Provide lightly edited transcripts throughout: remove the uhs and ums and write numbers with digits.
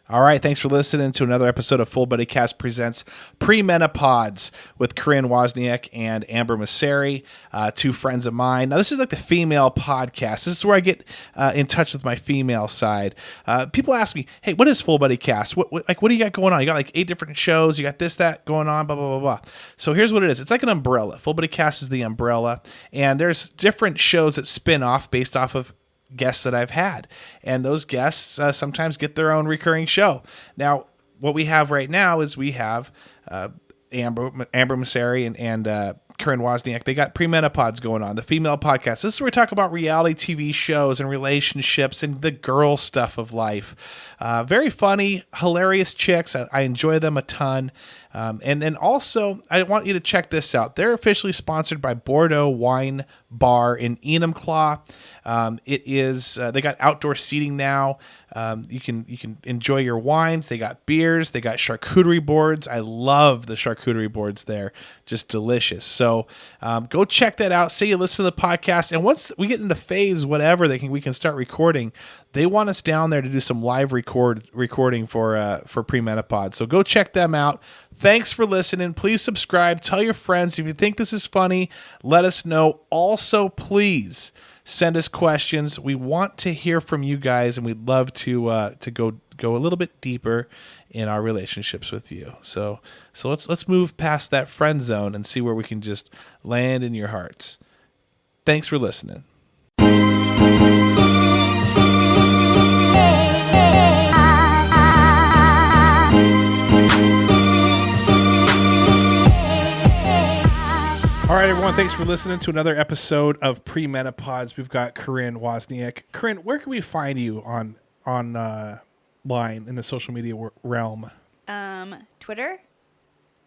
All right, thanks for listening to another episode of Full Buddy Cast presents Premena with Corinne Wozniak and Amber Masseri, two friends of mine. Now, this is like the female podcast. This is where I get in touch with my female side. People ask me, "Hey, what is Full Buddy Cast? What do you got going on? You got like 8 different shows. You got this, that going on, blah, blah, blah, blah." So here's what it is. It's like an umbrella. Full Buddy Cast is the umbrella, and there's different shows that spin off based off of guests that I've had, and those guests sometimes get their own recurring show. Now, what we have right now is we have Amber Masseri and Corinne Wozniak. They got Premena going on, the female podcast. This is where we talk about reality TV shows and relationships and the girl stuff of life. Very funny, hilarious chicks. I enjoy them a ton. And then also, I want you to check this out. They're officially sponsored by Bordeaux Wine Bar in Enumclaw. It is they got outdoor seating now. You can enjoy your wines. They got beers. They got charcuterie boards. I love the charcuterie boards there. Just delicious. So go check that out. Say you listen to the podcast, and once we get into phase whatever, we can start recording. They want us down there to do some live recording for Premena. So go check them out. Thanks for listening. Please subscribe. Tell your friends. If you think this is funny, let us know. Also, please send us questions. We want to hear from you guys, and we'd love to go a little bit deeper in our relationships with you. So let's move past that friend zone and see where we can just land in your hearts. Thanks for listening. All right, everyone, thanks for listening to another episode of Premena. We've got Corinne Wozniak. Corinne, where can we find you on line in the social media realm? Twitter.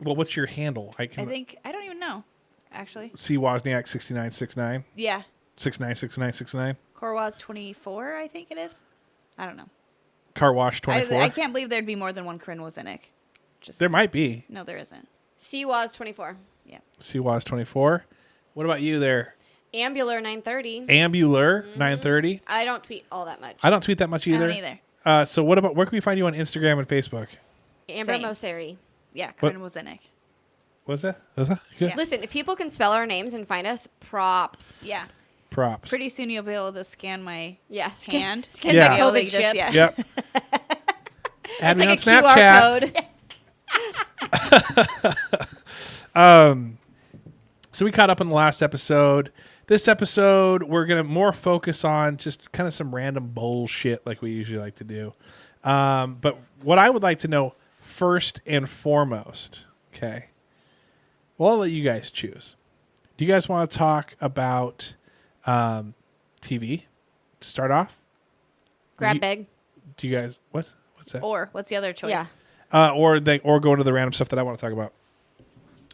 Well, what's your handle? I don't even know, actually. C Wozniak 6969. Yeah. 696969. Corwaz 24, I think it is. I don't know. Car Wash 24. I can't believe there'd be more than one Corinne Wozniak. There might be. No, there isn't. CWAS 24. Yeah. CWAS 24. What about you there? Ambular 930. Ambular 930. I don't tweet all that much. I don't tweet that much either. I don't either. So where can we find you on Instagram and Facebook? Amber Same. Mosseri. Yeah, Corinne Wozniak. What's that? Good. Yeah. Listen, if people can spell our names and find us, props. Yeah. Props. Pretty soon you'll be able to scan my hand. Scan Yeah. my COVID chip. Yeah. Yep. Add It's me like on a Snapchat. QR code. So we caught up in the last episode. This episode, we're going to more focus on just kind of some random bullshit like we usually like to do. But what I would like to know first and foremost, okay, well, I'll let you guys choose. Do you guys want to talk about TV to start off? Grab bag. Do you guys, what's that? Or what's the other choice? Yeah. Or go into the random stuff that I want to talk about.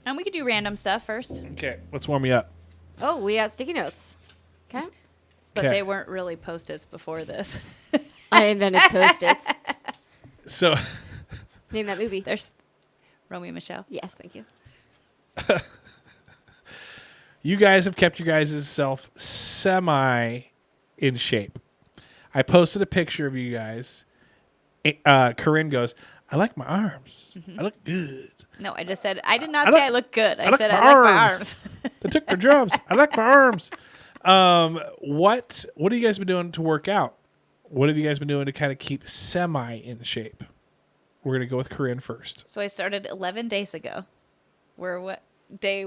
And we could do random stuff first. Okay, let's warm you up. Oh, we got sticky notes. Okay. But Okay. they weren't really Post-its before this. I invented Post-its. So, Name that movie. There's Romeo and Michelle. Yes, thank you. you guys have kept your guys' self semi in shape. I posted a picture of you guys. Corinne goes, "I like my arms. I look good." No, I just said, I did not say I look good. I said my I like my arms. They took my jobs. I like my arms. What have you guys been doing to work out? What have you guys been doing to kind of keep semi in shape? We're going to go with Corinne first. So I started 11 days ago. We're day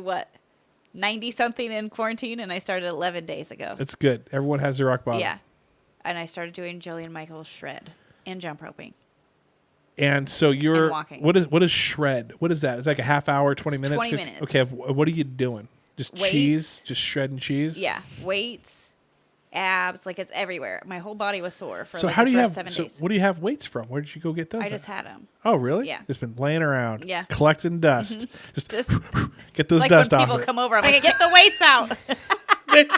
90-something in quarantine, and I started 11 days ago. That's good. Everyone has their rock bottom. Yeah. And I started doing Jillian Michaels shred and jump roping. And so you're And walking. what is shred? What is that? It's like a half hour, 20 minutes. 20 minutes. Okay, what are you doing? Just Weights. cheese, just shredding cheese. Yeah. Weights, abs, like it's everywhere. My whole body was sore for So like how the do you first have? 7 So days. what do you have weights from? Where did you go get those? I just had them. Oh, really? Yeah. It's been laying around. Yeah. Collecting dust. Just Just get those like dust when off. people of come over, I'm like, get the weights out. it.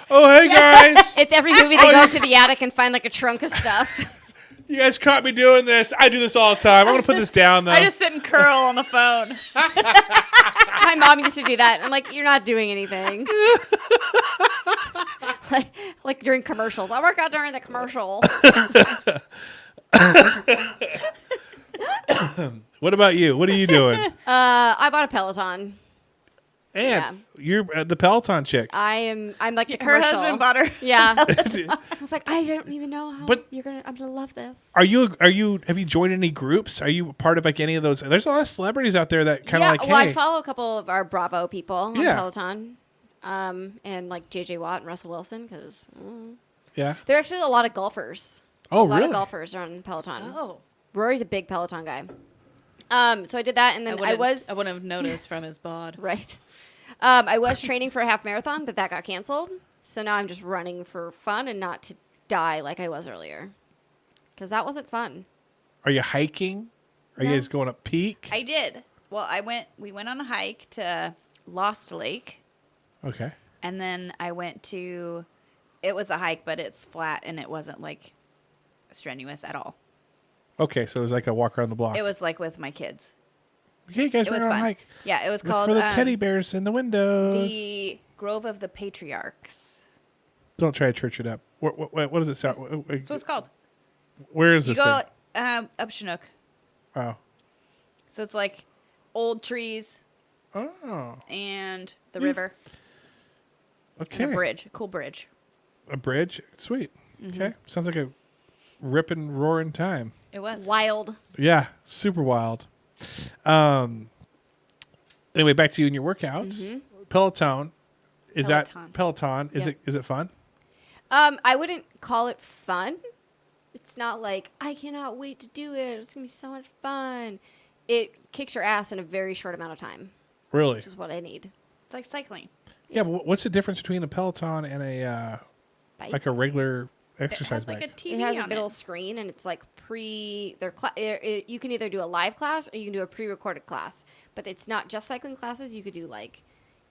Oh, hey guys! It's every movie they go up to the attic and find like a trunk of stuff. You guys caught me doing this. I do this all the time. I'm gonna put this down though. I just sit and curl on the phone. My mom used to do that. And I'm like, you're not doing anything. like during commercials. I'll work out during the commercial. about you? What are you doing? I bought a Peloton. And you're the Peloton chick. I'm like the Her commercial. husband bought her. Yeah. I was like, I don't even know how But- I'm gonna love this. Have you joined any groups? Are you part of like any of those? There's a lot of celebrities out there that kind of like, well, hey. I follow a couple of our Bravo people on Yeah. Peloton. And like JJ Watt and Russell Wilson, because Yeah. there are actually a lot of golfers. Oh, A lot really? of golfers are on Peloton. Oh. Rory's a big Peloton guy. So I did that, and then I wouldn't have noticed from his bod. right. I was training for a half marathon, but that got canceled. So now I'm just running for fun and not to die like I was earlier, because that wasn't fun. Are you hiking? Are you No. guys going up Peak? I did. Well, we went on a hike to Lost Lake, Okay. and then I went to. It was a hike, but it's flat, and it wasn't like strenuous at all. Okay, so it was like a walk around the block. It was like with my kids. Okay, you guys It went was on a fun. hike. Yeah, it was Look called for the teddy bears in the windows. the Grove of the Patriarchs. Don't try to church it up. What does it sound? That's what it's called. Where is You this? go up Chinook. Oh. So it's like old trees Oh. and the river Okay. and a bridge. A cool bridge. A bridge? Sweet. Mm-hmm. Okay. Sounds like a ripping, roaring time. It was. Wild. Yeah. Super wild. Anyway, back to you and your workouts. Mm-hmm. Peloton. Is that Peloton. Peloton? Is Yeah. it fun? I wouldn't call it fun. It's not like, I cannot wait to do it. It's going to be so much fun. It kicks your ass in a very short amount of time, Really? which is what I need. It's like cycling. Yeah, but what's the difference between a Peloton and a Bike. like a regular It exercise has like a bike? TV It has a on big it. old screen, and it's like you can either do a live class or you can do a pre-recorded class. But it's not just cycling classes. You could do like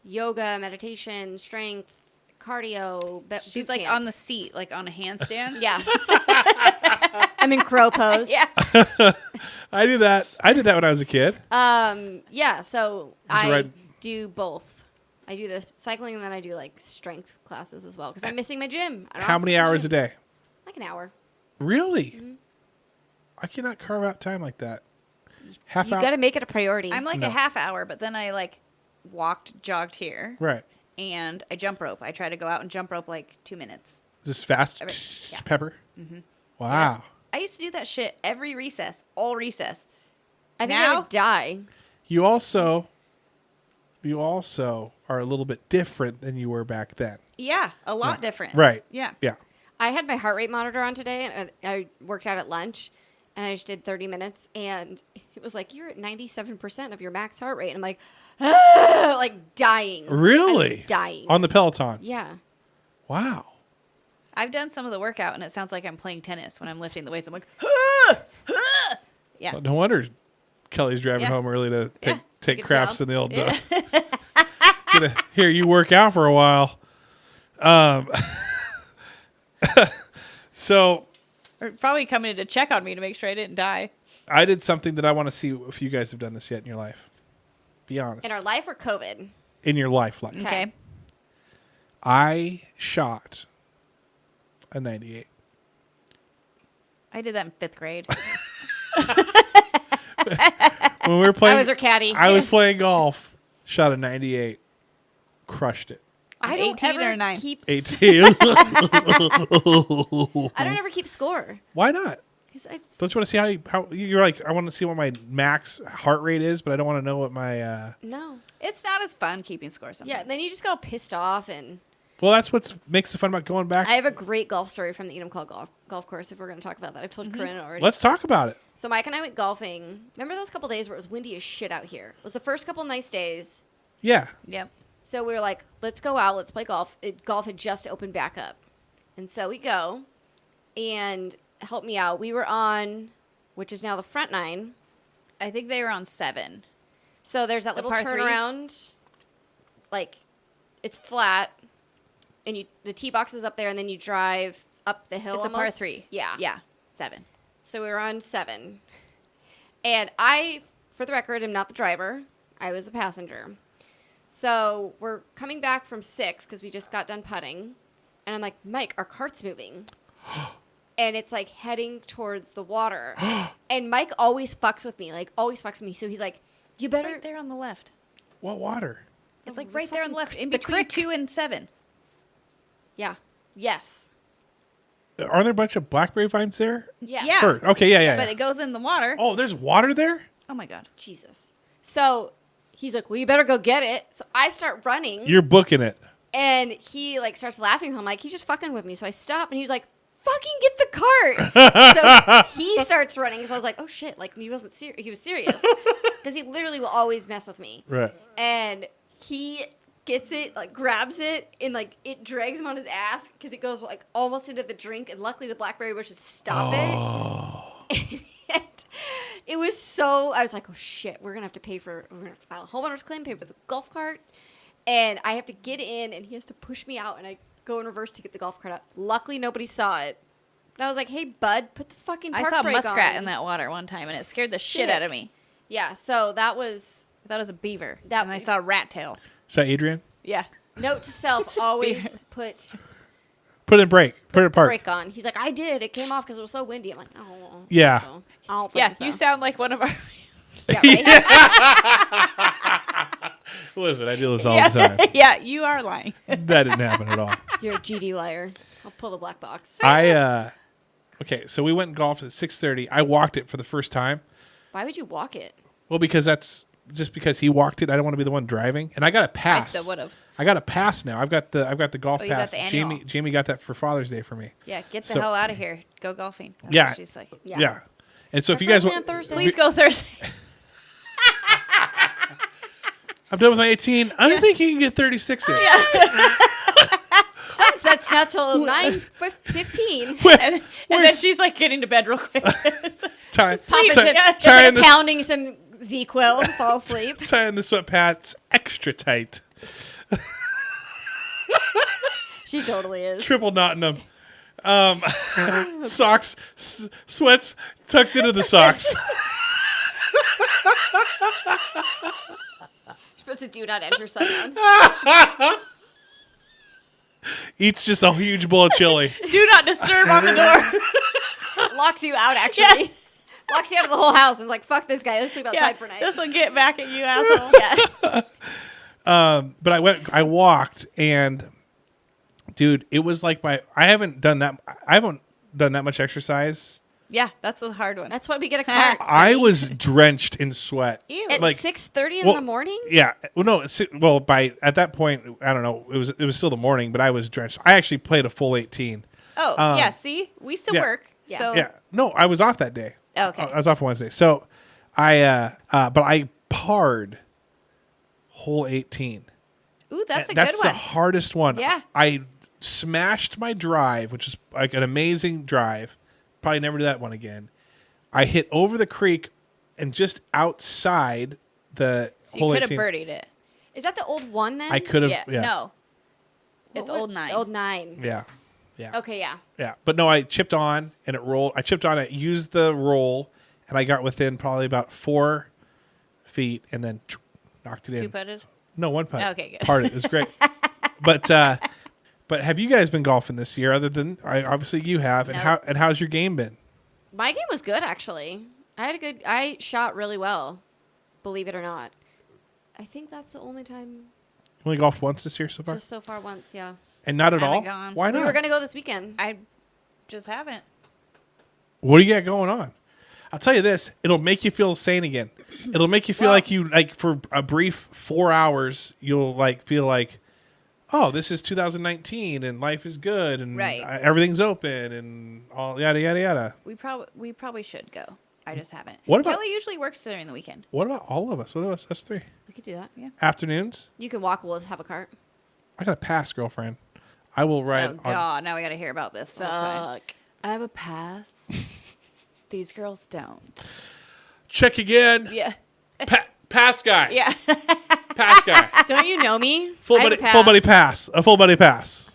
yoga, meditation, strength, cardio. She's like on the seat, like on a handstand. Yeah. I'm in crow pose. Yeah. I do that. I did that when I was a kid. Yeah. So Just I ride- do both. I do the cycling, and then I do like strength classes as well because I'm missing my gym. I don't How have many a hours gym. a day? Like an hour. Really? Mm-hmm. I cannot carve out time like that. Half You hour. got to make it a priority. I'm like No. a half hour, but then I like jogged here, Right. and I jump rope. I try to go out and jump rope like 2 minutes. Just fast Yeah. pepper. Mm-hmm. Wow. I used to do that shit every recess, all recess. I think I now- would die. You also are a little bit different than you were back then. Yeah, a lot different. Right. Yeah. Yeah. I had my heart rate monitor on today, and I worked out at lunch, and I just did 30 minutes, and it was like, you're at 97% of your max heart rate. And I'm like, ah, like dying. I Really? was dying. On the Peloton. Yeah. Wow. I've done some of the workout, and it sounds like I'm playing tennis when I'm lifting the weights. I'm like, yeah. Well, no wonder Kelly's driving Yeah. home early to Yeah, take take it craps down. in the old. Yeah. Gonna hear you work out for a while. So Or probably coming to check on me to make sure I didn't die. I did something that I want to see if you guys have done this yet in your life. Be honest. In our life or COVID? In your life. Okay. I shot a 98. I did that in 5th grade. When we were playing, I was her caddy. I was playing golf. Shot a 98. Crushed it. I don't 18 ever or 9? keep. 18. I don't ever keep score. Why not? 'Cause it's, Don't you want to see how you're like? I want to see what my max heart rate is, but I don't want to know what my. no. It's not as fun keeping score sometimes. Yeah. Then you just get all pissed off, and Well, that's what makes it fun about going back. I have a great golf story from the Edom Club golf course. If we're going to talk about that, I've told Corinne already. Let's talk about it. So Mike and I went golfing. Remember those couple days where it was windy as shit out here? It was the first couple nice days. Yeah. Yep. So we were like, let's go out, let's play golf. Golf had just opened back up. And so we go, and help me out. We were on, which is now the front 9. I think they were on 7. So there's that The little par 3? turnaround. Like, it's flat, and the tee box is up there, and then you drive up the hill It's a par almost. 3. Yeah. Yeah. 7. So we were on 7. And I, for the record, am not the driver. I was a passenger. So we're coming back from 6 because we just got done putting. And I'm like, Mike, our cart's moving. and it's like heading towards the water. And Mike always fucks with me, So he's like, "You better." Right there on the left. What water? It's Oh, like the right there on the fucking- left, in the between creek. 2 and 7. Yeah. Yes. Are there a bunch of blackberry vines there? Yeah. Yeah. Sure. Okay, yeah. But it goes in the water. Oh, there's water there? Oh my god. Jesus. So he's like, "Well, you better go get it." So I start running. You're booking it. And he like starts laughing. So I'm like, he's just fucking with me. So I stop, and he's like, "Fucking get the cart!" So he starts running. Because I was like, "Oh shit!" Like he wasn't serious. He was serious because he literally will always mess with me. Right. And he gets it, like grabs it, and like it drags him on his ass because it goes like almost into the drink. And luckily the blackberry bushes stop it. And it was so. I was like, "Oh shit! We're gonna have to file a homeowner's claim, pay for the golf cart." And I have to get in, and he has to push me out, and I go in reverse to get the golf cart out. Luckily, nobody saw it. But I was like, "Hey, bud, put the fucking park I saw a brake muskrat on." in that water one time, and it scared the shit out of me. Yeah, so that was I thought it was a beaver. That- And I saw a rat tail. Is that Adrian? Yeah. note to self: always put Put it in brake. Put it in park. brake on. He's like, "I did. It came off because it was so windy." I'm like, "Oh, Yeah. so. I don't think Yeah, so." you sound like one of our... Yeah, right? Listen, I do this all the time. Yeah, you are lying. That didn't happen at all. You're a GD liar. I'll pull the black box. Okay, so we went and golfed at 6:30. I walked it for the first time. Why would you walk it? Well, because that's just because he walked it. I don't want to be the one driving, and I got a pass. I still would have. I got a pass now. I've got the golf Oh, you got pass. the annual. Jamie got that for Father's Day for me. Yeah, get the So- hell out of here. Go golfing. That's Yeah. what she's like. Yeah. And so if Our you guys friends want, on Thursday. Please go Thursday. I'm done with my 18. I think you can get 36 in. Sunset's not till 9:15. And then she's like getting to bed real quick. Tie, Popping tie- some, just tying, like the, pounding some ZQuil, fall asleep. tying the sweatpants extra tight. She totally is. Triple knotting them. Socks, sweats tucked into the socks. Supposed to do not enter someone. Eats just a huge bowl of chili. Do not disturb on the door. Locks you out, actually. Yeah. Locks you out of the whole house and is like, "Fuck this guy. Let's sleep outside for night." This will get back at you, asshole. Yeah. But I walked, and dude, it was like I haven't done that much exercise. Yeah, that's a hard one. That's why we get a cart. I was drenched in sweat. Ew. At like- 6:30 in well, the morning? Yeah. Well, no. By at that point, I don't know. It was still the morning, but I was drenched. I actually played a full 18. Oh, yeah, see? We still yeah. work. Yeah. So Yeah. No, I was off that day. Okay. I was off Wednesday. So but I parred hole 18. Ooh, that's a That's good the one. hardest one. Yeah. I smashed my drive, which is like an amazing drive. Probably never do that one again. I hit over the creek and just outside the So hole you could have 18. birdied it. Is that the old one then? I could have. Yeah. Yeah. No. It's What old was- 9. Old 9. Yeah. Yeah. Okay, yeah. Yeah. But no, I chipped on and it rolled. I chipped on it, used the roll, and I got within probably about 4 feet and then knocked it in. 2-putted? No, 1 putt. Okay, good. Parred it. It was great. But have you guys been golfing this year? Other than obviously you have, and No. how's your game been? My game was good, actually. I shot really well, believe it or not. I think that's the only time, You only golfed once this year so far, just so far once, yeah. and not at all. Haven't gone. Why We not? were going to go this weekend. I just haven't. What do you got going on? I'll tell you this: it'll make you feel sane again. It'll make you feel Well- like you for a brief 4 hours. You'll feel like, oh, this is 2019 and life is good and Right. everything's open and all yada yada yada. We probably should go. I just haven't. What about- Kelly usually works during the weekend. What about all of us? What about us three? We could do that. Yeah. Afternoons? You can walk, we'll have a cart. I got a pass, girlfriend. I will ride Oh on. God, now we got to hear about this. That's fine. Fuck. I have a pass. These girls don't. Check again. Yeah. Pass guy. Yeah. Pass guy. Don't you know me? Full I have body. a Full body pass. A full body pass.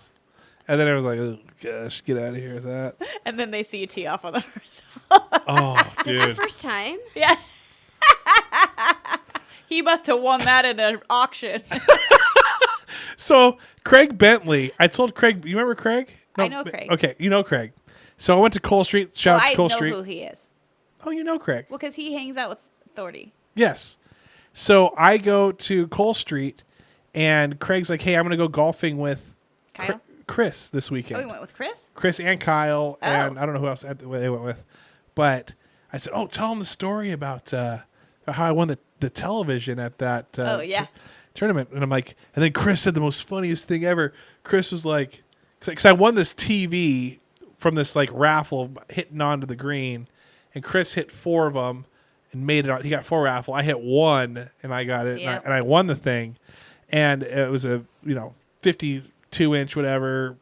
And then it was like, oh gosh, get out of here with that. And then they see you tee off on the first. Oh, Is this your dude. first time? Yeah. He must have won that in an auction. So Craig Bentley, I told Craig. You remember Craig? I know Craig. Okay, you know Craig. So I went to Cole Street. Shout out I to Cole know Street. who he is. Oh, you know Craig. Well, because he hangs out with Thordy. Yes. So I go to Cole Street, and Craig's like, "Hey, I'm going to go golfing with Kyle? Chris this weekend." Oh, he went with Chris? Chris and Kyle, and Oh. I don't know who else they went with. But I said, "Oh, tell him the story about how I won the television at that tournament." And I'm like, and then Chris said the most funniest thing ever. Chris was like, because I won this TV from this like raffle hitting onto the green, and Chris hit 4 of them and made it on. He got 4 raffle. I hit 1 and I got it, Yep. and I won the thing. And it was a 52-inch whatever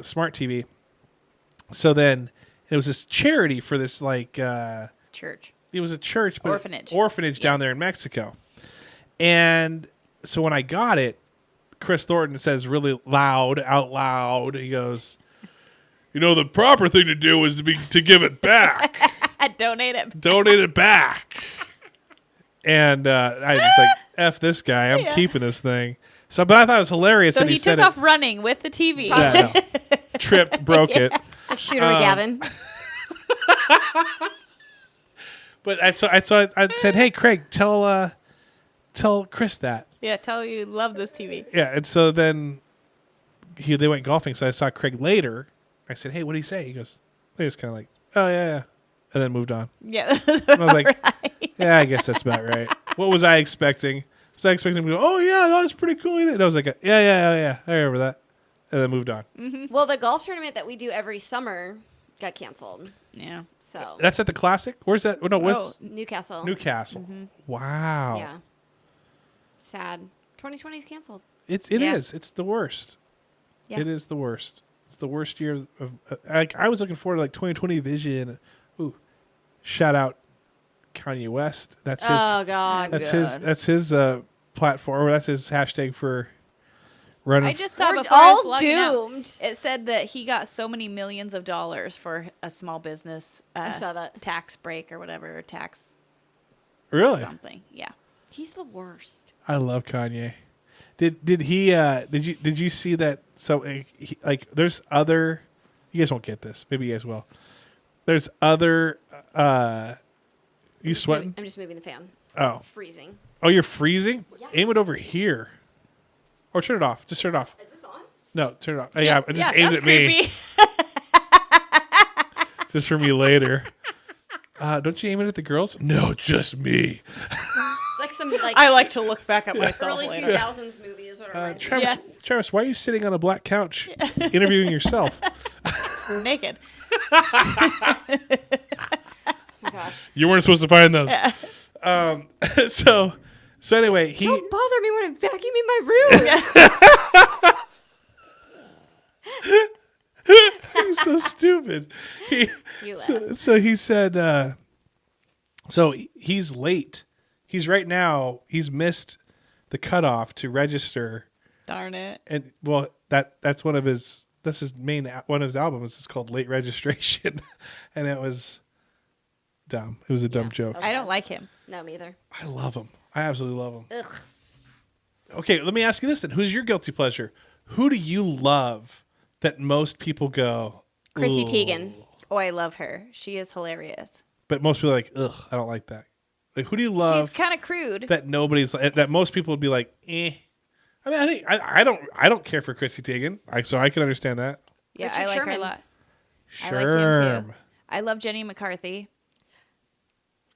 smart TV. So then it was this charity for this like Church. it was a church, but Orphanage. down Yes. there in Mexico. And so when I got it, Chris Thornton says really loud, out loud, he goes, the proper thing to do is to give it back. Donate it. Donate it back. And I was like, F this guy. I'm Yeah. keeping this thing. So, but I thought it was hilarious. So that he said took off running with the TV. Yeah, no. Tripped, broke it. It's like Shooter Gavin. But I said, hey, Craig, tell Chris that. Yeah, tell you love this TV. Yeah, and so then they went golfing. So I saw Craig later. I said, "Hey, what did he say?" He goes, "He was kind of like, oh yeah," and then moved on. Yeah. And I was like, "Yeah, I guess that's about right." What was I expecting? Was I expecting him to go, "Oh yeah, that was pretty cool"? And I was like, "Yeah, I remember that," and then moved on. Mm-hmm. Well, the golf tournament that we do every summer got canceled. Yeah. So That's at the Classic. Where's that? Oh, no, what's Newcastle. Newcastle? Wow. Yeah. Sad. 2020 is canceled. It Yeah. is. It's the worst. Yeah. It is the worst. It's the worst year of. I was looking forward to like 2020 vision. Ooh, shout out Kanye West. That's his. Oh God. That's God. his platform. Or that's his hashtag for running. I just saw We're before I was all logging out, doomed. it said that he got so many millions of dollars for a small business I saw that. tax break or whatever, tax Really, something. Yeah. He's the worst. I love Kanye. Did he? Did you see that? So there's other. You guys won't get this. Maybe you guys will. There's other. You sweating? I'm just moving the fan. Oh. Freezing. Oh, you're freezing? Yeah. Aim it over here. Or turn it off. Just turn it off. Is this on? No, turn it off. Yeah, I just aimed that's at me. creepy. Just for me later. Don't you aim it at the girls? No, just me. It's like some like I like to look back at myself early later. 2000s movie is what it reminds me of. Yeah. Travis, why are you sitting on a black couch interviewing yourself? Naked. Oh my gosh. You weren't supposed to find those. Yeah. So anyway, he Don't bother me when I'm vacuuming my room. he's so stupid. You laugh. So he said, so he's late. He's he's missed the cutoff to register. Darn it. And well, that's one of his one of his albums. It's called Late Registration. And it was dumb. It was a dumb joke. I don't like him. No, me either. I love him. I absolutely love him. Ugh. Okay, let me ask you this then. Who's your guilty pleasure? Who do you love that most people go, Chrissy "Ugh." Teigen. Oh, I love her. She is hilarious. But most people are like, ugh, I don't like that. Like, who do you love She's kind of crude. that that most people would be like, eh? I mean, I think I don't care for Chrissy Teigen, so I can understand that. Yeah, Richard I like her a Sherman. lot. I Sure. like him too. I love Jenny McCarthy.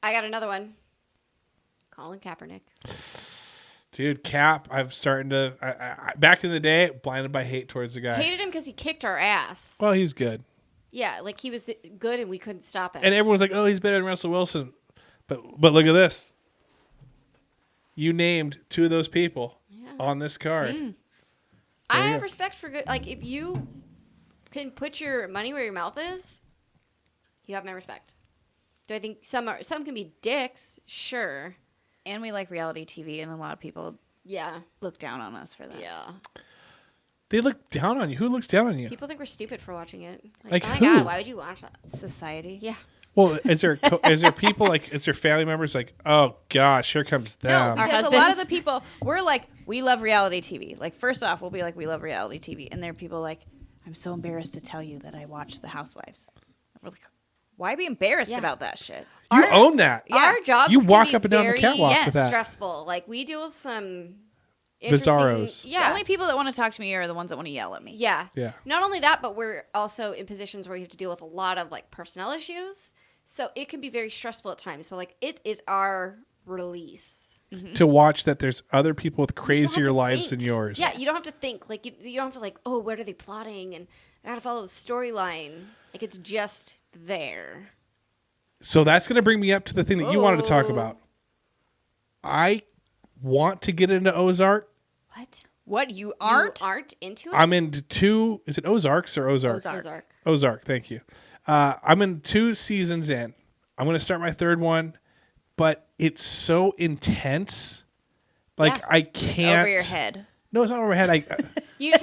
I got another one. Colin Kaepernick. Dude, Cap, I'm starting to. I back in the day, blinded by hate towards the guy. Hated him because he kicked our ass. Well, he's good, Yeah, like he was good and we couldn't stop him. and everyone's like, "Oh, he's better than Russell Wilson," but look at this. You named 2 of those people on this card. I There you have go. respect for good. Like if you can put your money where your mouth is, you have my respect. Do I think some can be dicks? Sure. And we like reality TV, and a lot of people Yeah. look down on us for that. Yeah. They look down on you. Who looks down on you? People think we're stupid for watching it. Like oh my who? god, why would you watch that? Society. Yeah. Well, is there people like is there family members like, oh gosh, here comes them? Our Because a lot of husbands. the people, we're like, we love reality TV. Like, first off, we'll be like, we love reality TV. And there are people like, I'm so embarrassed to tell you that I watch The Housewives. We're like, why be embarrassed Yeah. about that shit? You own that. Yeah. Our jobs You can walk be up and down the very catwalk with that. stressful. Like we deal with some interesting- Bizarros. Yeah. The only people that want to talk to me are the ones that want to yell at me. Yeah. Yeah. Not only that, but we're also in positions where you have to deal with a lot of like personnel issues. So it can be very stressful at times. So like it is our release. To watch that there's other people with You don't have crazier to lives think. than yours. Yeah, you don't have to think. Like you don't have to like, oh, what are they plotting? And I gotta follow the storyline. Like it's just there. So that's going to bring me up to the thing that you wanted to talk Oh. about. I want to get into Ozark. What? What, you aren't? You aren't into it? I'm into 2. Is it Ozarks or Ozark? Ozark. Ozark. Thank you. I'm in 2 seasons in. I'm going to start my 3rd one, but it's so intense. Like Yeah. I can't. Over your head. No, it's not over my head. You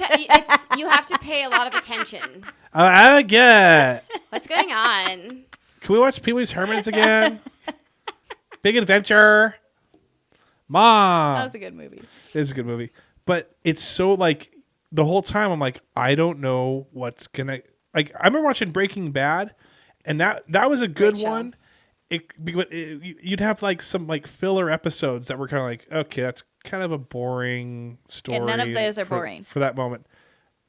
you have to pay a lot of attention. I get. What's going on? Can we watch Pee Wee's Hermans again? Big Adventure. Mom. That was a good movie. It's a good movie. But it's so like the whole time I'm like, I don't know what's gonna like. I remember watching Breaking Bad, and that was a good Great show. one. You'd have like some like filler episodes that were kind of like, okay, that's kind of a boring story. And none of those are for- boring. for that moment.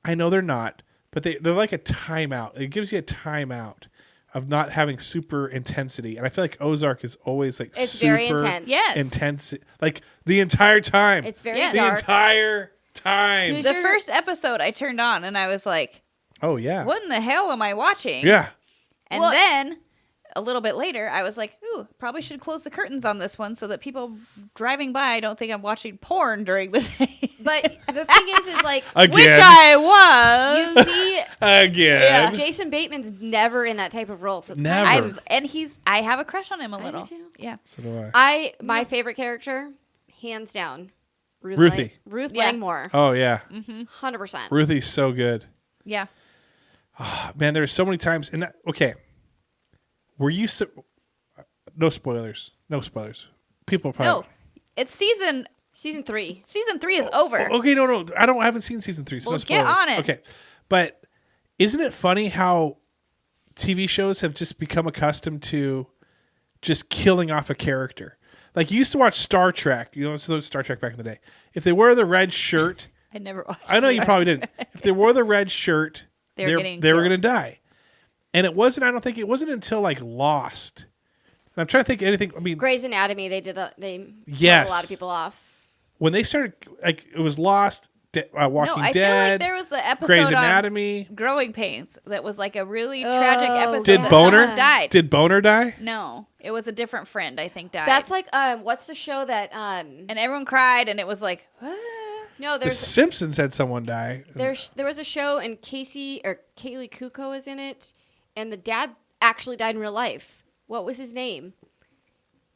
I know they're not, but they're like a timeout. It gives you a timeout of not having super intensity, and I feel like Ozark is always like It's super very intense. Yes. intense, like the entire time. It's very Yeah. the dark. entire time. Who's The your- first episode I turned on and I was like, Oh yeah, what in the hell am I watching? yeah. And Well- then a little bit later, I was like, ooh, probably should close the curtains on this one so that people driving by don't think I'm watching porn during the day. But the thing is like Again, Which I was. you see again. Jason Bateman's never in that type of role. So it's Never. kind of, I have a crush on him a do little. too. Yeah. So do I. my favorite character, hands down, Ruthie. Ruth Yeah. Langmore, Oh yeah, 100%. Ruthie's so good. Yeah. Man, there's so many times. And okay, were you? No spoilers. No spoilers. People probably. No. It's season Season 3. 3 is over. Okay, no. I haven't seen season 3, so Well, no spoilers. get on it. Okay, but isn't it funny how TV shows have just become accustomed to just killing off a character? Like you used to watch Star Trek. You know, so Star Trek back in the day. If they wore the red shirt, I never watched I know you it. probably didn't. If they wore the red shirt, They were they getting were killed. going to die. And it wasn't. I don't think it wasn't until like Lost. And I'm trying to think of anything. I mean, Grey's Anatomy, they killed Yes. a lot of people off. when they started, like it was Lost, Walking No, I Dead, feel like there was an episode Grey's on Anatomy. Growing Pains that was like a really tragic episode. Did that Boner someone died? Did Boner die? No, it was a different friend. I think died. That's like what's the show that and everyone cried, and it was like, "Ah." no, The there's Simpsons had someone die. there was a show and Kaylee Kuko is in it, and the dad actually died in real life. What was his name?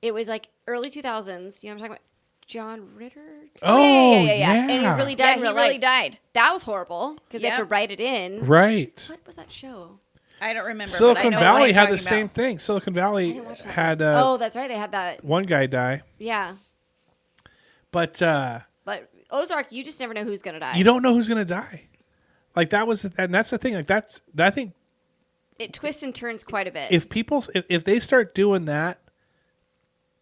It was like early 2000s. You know what I'm talking about? John Ritter. Oh, yeah. And he really died Yeah, in he real really life. died. That was horrible because they had to Yep. write it in. Right. What was that show? I don't remember. but I Silicon know Valley what you're had the talking same about. thing. Silicon Valley didn't watch that had oh, that's right. They had that. one guy die, Yeah. but But Ozark, you just never know who's gonna die. you don't know who's gonna die. Like that was, and that's the thing. Like I think It twists and turns quite a bit. if they start doing that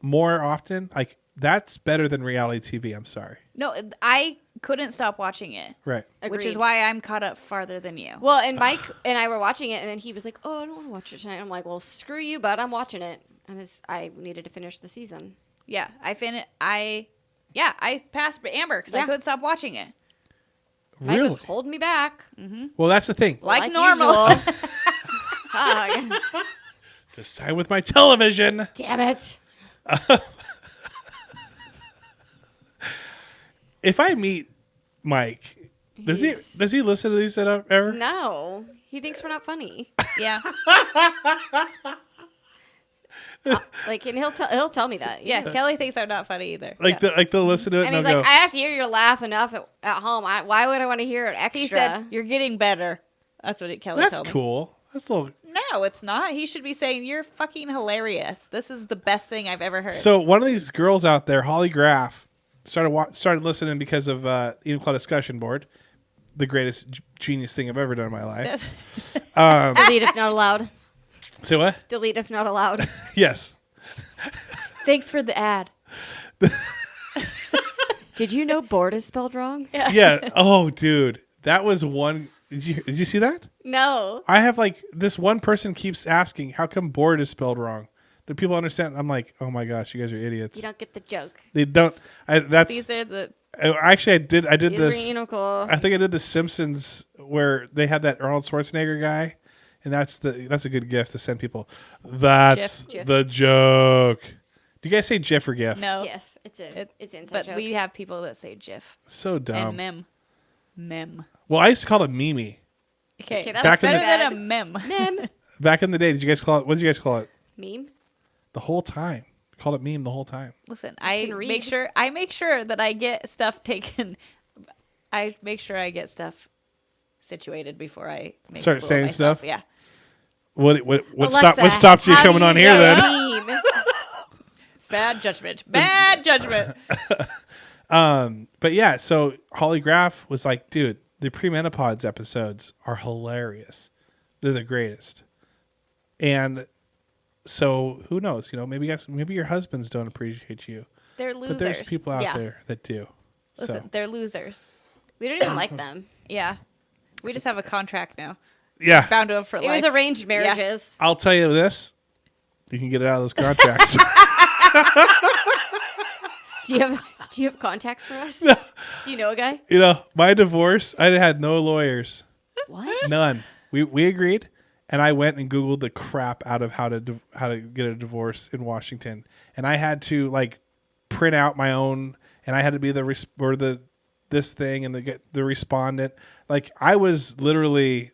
more often, like that's better than reality TV. I'm sorry. No, I couldn't stop watching it, Right. which is Agreed. why I'm caught up farther than you. Well, and Mike and I were watching it, and then he was like, "Oh, I don't want to watch it tonight." I'm like, "Well, screw you, bud. I'm watching it." And I needed to finish the season. Yeah, I passed Amber because I Yeah. couldn't stop watching it. Mike Really? was holding me back. Well, that's the thing. Like normal. usual. Ah, This time with my television. damn it. If I meet Mike, does he listen to these ever? No, he thinks we're not funny. Yeah, Like, and he'll tell me that. yeah. Kelly thinks I'm not funny either. Like they'll listen to it And and he's they'll like, go, "I have to hear your laugh enough at home. Why would I want to hear it extra?" He said, "You're getting better." That's what Kelly "That's told me. cool. That's a little." No, it's not. He should be saying, "You're fucking hilarious. This is the best thing I've ever heard." So one of these girls out there, Holly Graff, started listening because of Eden Club Discussion Board, the greatest genius thing I've ever done in my life. Delete if not allowed. Say what? Delete if not allowed. Yes. Thanks for the ad. Did you know bored is spelled wrong? Yeah. Oh, dude, that was one. Did you see that? No. I have like this one person keeps asking, how come bored is spelled wrong? Do people understand? I'm like, oh my gosh, you guys are idiots. You don't get the joke. They don't. That's These are the actually I did These this. are Enochal. I think I did the Simpsons where they had that Arnold Schwarzenegger guy, and that's a good gift to send people. That's GIF. the joke. Do you guys say GIF or GIF? no, GIF. It's inside but joke. we have people that say GIF So dumb. and mem. Well, I used to call it Mimi. Okay, that's Back in better the- than a mem. Mem. Back in the day, did you guys call it? What did you guys call it? Meme. The whole time. Called it meme the whole time. Listen, can I read. make sure that I get stuff taken. I make sure I get stuff situated before I make Start a fool of saying myself. stuff? Yeah. What Alexa, stopped you how do coming on say here then? Meme. Bad judgment. Bad judgment. But yeah, so Holly Graff was like, dude, the premenopods episodes are hilarious. They're the greatest. And so who knows? Maybe your husbands don't appreciate you, They're losers. but there's people out Yeah. there that do. Listen, So they're losers. We don't even like them. Yeah. We just have a contract now. yeah, Bound to them for It life. was arranged marriages. I'll tell you this: you can get it out of those contracts. Do you have contacts for us? Do you know a guy? My divorce, I had no lawyers, What? none. We agreed, and I went and Googled the crap out of how to get a divorce in Washington, and I had to like print out my own, and I had to be this thing and the respondent. Like I was literally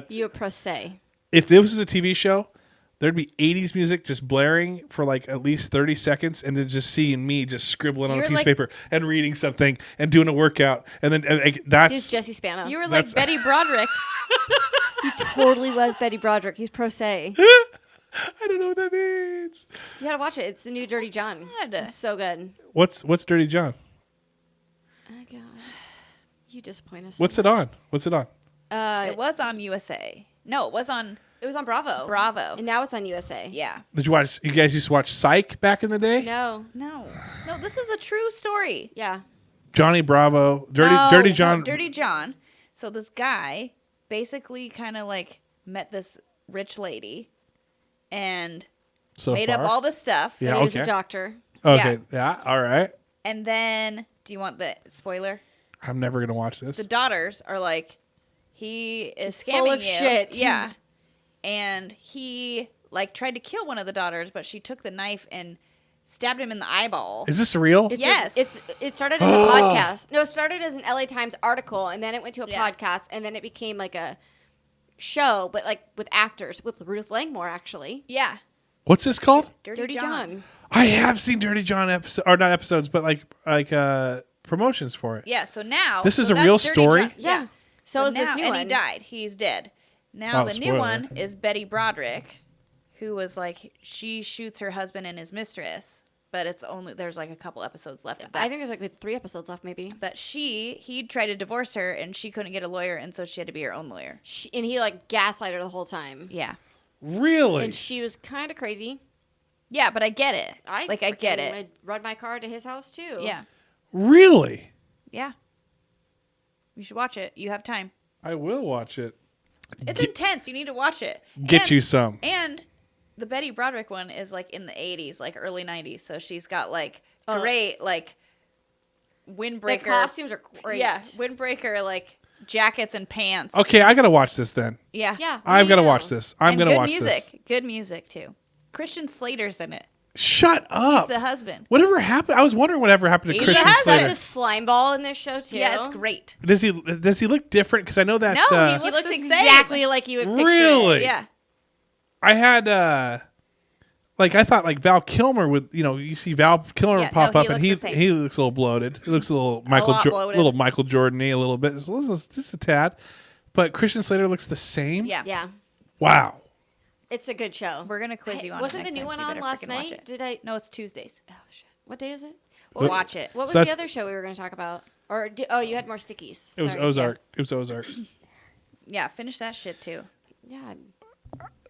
You a pro se. if this was a TV show, there'd be 80s music just blaring for like at least 30 seconds, and then just seeing me just scribbling on a You're piece like- of paper and reading something and doing a workout, and then that's He's Jesse Spano. You were That's- like Betty Broderick. He totally was Betty Broderick. He's pro se. I don't know what that means. You gotta watch it. It's the new Dirty John. God. It's so good. What's Dirty John? Oh god, you disappoint us. What's it on? What's it on? It was on USA. No, it was on It was on Bravo. Bravo. And now it's on USA. Yeah. Did you watch? You guys used to watch Psych back in the day? No. No, this is a true story. Yeah. Johnny Bravo, Dirty No, John. Dirty John. So this guy basically kind of like met this rich lady and so made far. up all this stuff. Yeah, He was a okay. doctor. Okay. Yeah. All right. And then, do you want the spoiler? I'm never gonna watch this. The daughters are like, he is He's scamming full of you. shit. Yeah. And he like tried to kill one of the daughters, but she took the knife and stabbed him in the eyeball. Is this real? Yes. It started as a podcast. No, it started as an LA Times article, and then it went to a Yeah. podcast, and then it became like a show, but like with actors, with Ruth Langmore actually. Yeah. What's this called? Dirty John. I have seen Dirty John or not episodes, but like promotions for it. Yeah. So now This is so a real that's Dirty story? John. Yeah. So is this now, new and one. he died. He's dead. Now Oh, the new spoiler. one is Betty Broderick, who was like she shoots her husband and his mistress, but there's like a couple episodes left of that. I think there's like 3 episodes left, maybe. But he tried to divorce her, and she couldn't get a lawyer, and so she had to be her own lawyer. And he like gaslighted her the whole time. Yeah. Really? And she was kind of crazy. Yeah, but I get it. I get freaking it. would run my car to his house too. Yeah. Really? Yeah. You should watch it. You have time. I will watch it. It's intense. You need to watch it. Get And- you some. And the Betty Broderick one is like in the 80s, like early 90s. So she's got like Oh. great like The windbreaker. costumes are great. Yeah, windbreaker like jackets and pants. Okay, I gotta watch this then. Yeah. Yeah. I've gotta yeah. watch this. I'm And gonna good watch music. this. Good music too. Christian Slater's in it. Shut up. He's the husband. Whatever happened? I was wondering whatever happened to He's Christian the Such Slater. a slime ball in this show too. Yeah, it's great. Does he look different? Because I know that No, he He looks the exactly like you would picture. Really? It. Yeah. I had I thought like Val Kilmer would you see Val Kilmer Yeah, pop no, up he and looks the same. he looks a little bloated. He looks a little lot bloated. little Michael Jordan-y a little bit. Just a tad. But Christian Slater looks the same. Yeah. Yeah. Wow. It's a good show. We're gonna quiz you on Wasn't it the next new time, one so you on better last freaking watch night? it. Did I? No, it's Tuesdays. Oh shit! What day is it? We'll watch it. What was So the that's- other show we were going to talk about? Or you had more stickies. It was Sorry. Ozark. It was Ozark. Yeah, finish that shit too. Yeah.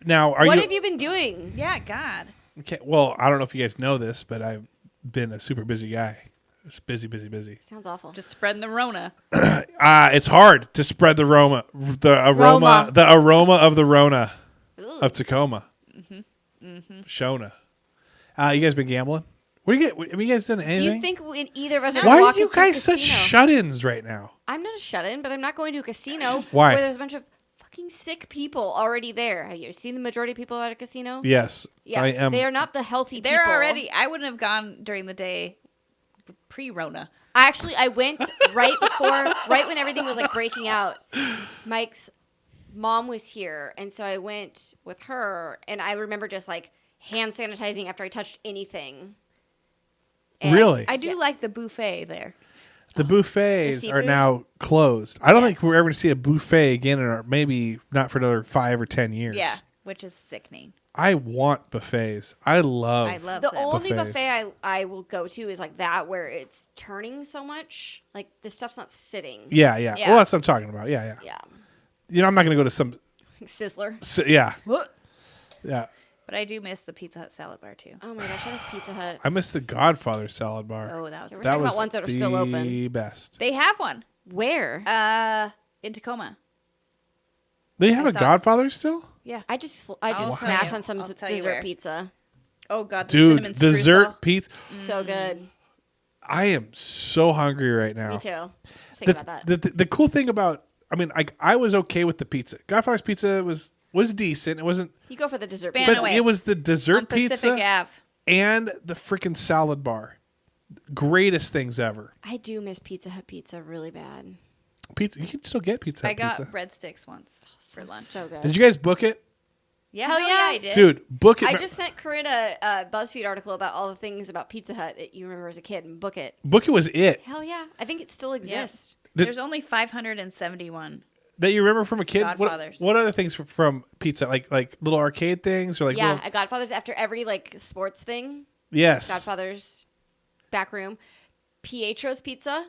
Now, What have you been doing? Yeah, God. Okay, well, I don't know if you guys know this, but I've been a super busy guy. It's busy. Sounds awful. Just spreading the Rona. It's hard to spread the aroma of the Rona of Tacoma. Shona. You guys been gambling? Have you guys done Do anything? you think either of us are Why walk are you into a guys such casino? shut-ins right now? I'm not a shut-in, but I'm not going to a casino Why? where there's a bunch of fucking sick people already there. Have you seen the majority of people at a casino? Yes. Yeah, I am. they are not the healthy They're people. already. I wouldn't have gone during the day pre-Rona. I went right when everything was like breaking out. Mike's mom was here, and so I went with her, and I remember just like hand sanitizing after I touched anything. And Really? I do like the buffet there. The buffets The are seafood? now closed. I don't Yes. think we're ever going to see a buffet again, or maybe not for another 5 or 10 years. Yeah, which is sickening. I want buffets. I love I love The them. only Buffets. buffet I will go to is like that where it's turning so much. Like the stuff's not sitting. Yeah. Yeah. Well, that's what I'm talking about. Yeah. Yeah. You know, I'm not going to go to some. Sizzler. Yeah. Yeah. But I do miss the Pizza Hut salad bar too. Oh my gosh, I miss Pizza Hut. I miss the Godfather salad bar. Oh, that was We're that talking was about ones that are the still open. best. They have one Where? in Tacoma. They have I a saw- Godfather still? Yeah. I just I'll tell smash you. on some I'll tell you dessert where. pizza. Oh God, the Dude, cinnamon dessert streusel. pizza. So good. I am so hungry right now. Me too. I was thinking about that. The cool thing about, I was okay with the pizza. Godfather's pizza was decent. It wasn't, You go for the dessert Span pizza. but away. it was the On dessert Pacific pizza Ave. and the freaking salad bar. Greatest things ever. I do miss Pizza Hut pizza really bad. Pizza, you can still get Pizza I Hut got pizza. breadsticks once for lunch. So good. Did you guys book it? Yeah, Hell hell yeah. I did. Dude, book it. I just sent Corinne a BuzzFeed article about all the things about Pizza Hut that you remember as a kid and book it. Book it was it. Hell yeah. I think it still exists. There's only 571. That you remember from a kid? Godfathers. What other things from pizza? Like little arcade things or like Yeah, little, at Godfather's after every like sports thing. yes. Godfather's back room. Pietro's Pizza.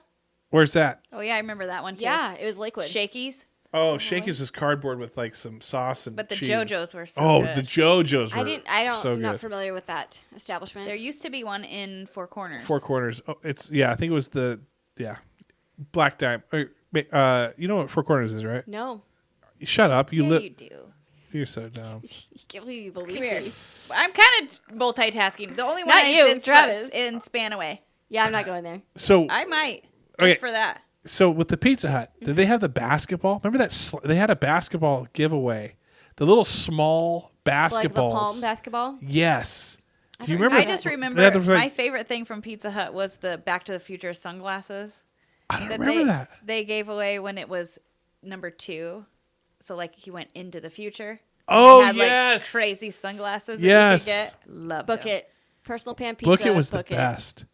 Where's that? Oh yeah, I remember that one too. Yeah, it was liquid. Shakey's, Oh, Shakey's is cardboard with like some sauce and but the cheese. JoJo's were so Oh, good. the JoJo's were I don't so I'm not good. familiar with that establishment. There used to be one in Four Corners. Four Corners. Oh, I think it was Black Diamond. You know what Four Corners is, right? No. Shut up. You Yeah, you do. You're so dumb. I can't believe you believe Come here. me. I'm kind of multitasking. The only one Not I you, did Travis. was in Spanaway. Yeah, I'm not going there. So I might just Okay. for that. So with the Pizza Hut, did they have the basketball? Remember that they had a basketball giveaway, the little small basketballs. Like the palm basketball. Yes. Do you don't remember? I just they remember had those, like- my favorite thing from Pizza Hut was the Back to the Future sunglasses I don't that remember that. they gave away when it was number 2. So like he went into the future. Oh, He had, yes. like, crazy sunglasses Yes. that you could get. Loved Book them. it. Personal pan pizza. Book It was the Book It. best.